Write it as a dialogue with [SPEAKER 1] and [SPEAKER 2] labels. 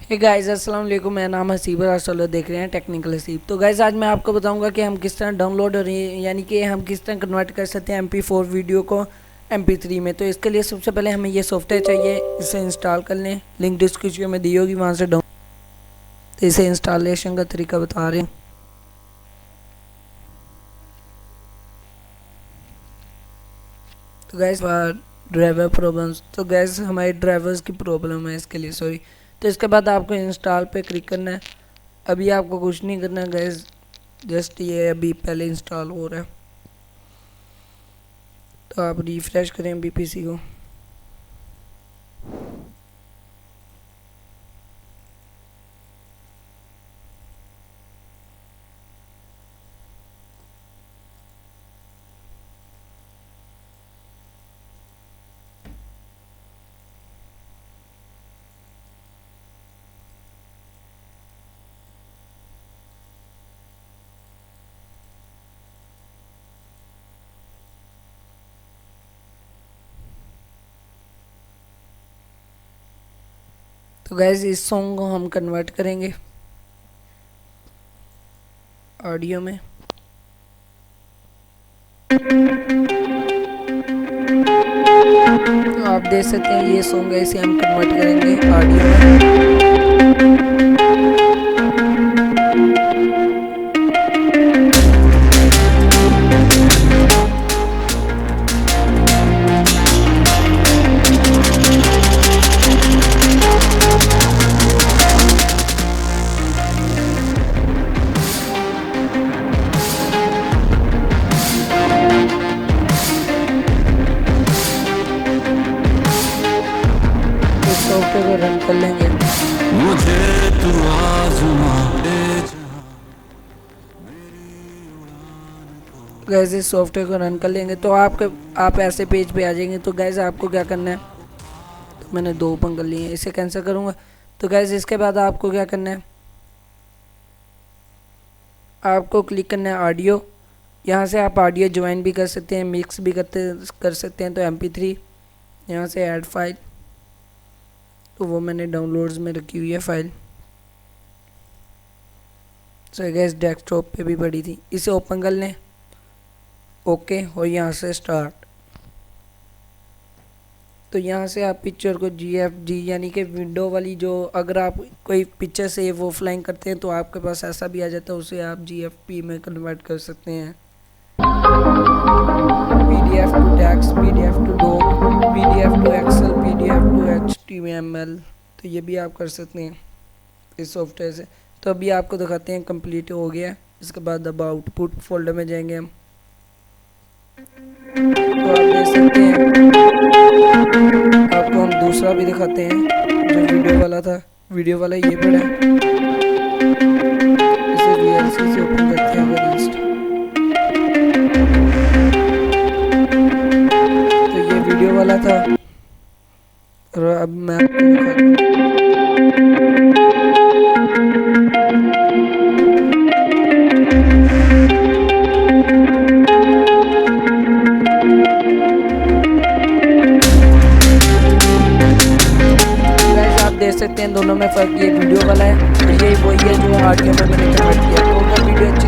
[SPEAKER 1] Hey guys अस्सलाम वालेकुम, मेरा नाम हसीब और आप लोग देख रहे हैं टेक्निकल हसीब। तो गाइस आज मैं आपको बताऊंगा कि हम किस तरह डाउनलोड और यानी कि हम किस तरह कन्वर्ट कर सकते हैं MP4 वीडियो को MP3 में। तो इसके लिए सबसे पहले हमें ये सॉफ्टवेयर चाहिए, इसे इंस्टॉल कर लें। लिंक डिस्क्रिप्शन में दी होगी, वहाँ से डाउन। तो इसे इंस्टॉलेशन का तरीका बता रहे हैं। तो गाइस ड्राइवर प्रॉब्लम्स, तो गैस हमारे ड्राइवर्स की प्रॉब्लम है, इसके लिए सॉरी। तो इसके बाद आपको इंस्टॉल पे क्लिक करना है। अभी आपको कुछ नहीं करना है गैस, जस्ट ये अभी पहले इंस्टॉल हो रहा है। तो आप रिफ्रेश करें अभी पीसी को। तो गैस इस सॉन्ग को हम कन्वर्ट करेंगे ऑडियो में। तो आप देख सकते हैं ये सॉन्ग है, इसे हम कन्वर्ट करेंगे ऑडियो में। सॉफ्टवेयर को रन कर लेंगे। मुझे तू गैस इस सॉफ्टवेयर को रन कर लेंगे तो आप ऐसे पेज पे आ जाएंगे। तो गैस आपको क्या करना है, तो मैंने 2 ओपन कर लिए हैं, इसे कैंसिल करूँगा। तो गैस इसके बाद आपको क्या करना है, आपको क्लिक करना है ऑडियो। यहाँ से आप ऑडियो ज्वाइन भी कर सकते हैं, मिक्स भी कर सकते हैं। तो MP3 यहाँ से ऐड फाइल, तो वो मैंने डाउनलोड्स में रखी हुई है फाइल। सो गैस डेस्कटॉप पे भी पड़ी थी, इसे ओपन कर लें। ओके, और यहाँ से स्टार्ट। तो यहाँ से आप पिक्चर को GFG यानी कि विंडो वाली, जो अगर आप कोई पिक्चर सेव ऑफलाइन करते हैं तो आपके पास ऐसा भी आ जाता है, उसे आप GFP में कन्वर्ट कर सकते हैं। PDF to text, PDF to doc, PDF to Excel, PDF to HTML, तो ये भी आप कर सकते हैं इस सॉफ्टवेयर से। तो अभी आपको दिखाते हैं कंप्लीट हो गया। इसके बाद अब आउटपुट फोल्डर में जाएंगे हम। तो आप देख सकते हैं, आपको हम दूसरा भी दिखाते हैं जो वीडियो वाला था। वीडियो वाला ये पड़ा है, इसे VLC से ओपन करते हैं। वीडियो वाला था, और अब मैं आपको आप देख सकते हैं दोनों में फर्क। ये वीडियो वाला है और ये वही है जो ऑडियो में मैंने कन्वर्ट किया। तो अगर वीडियो अच्छी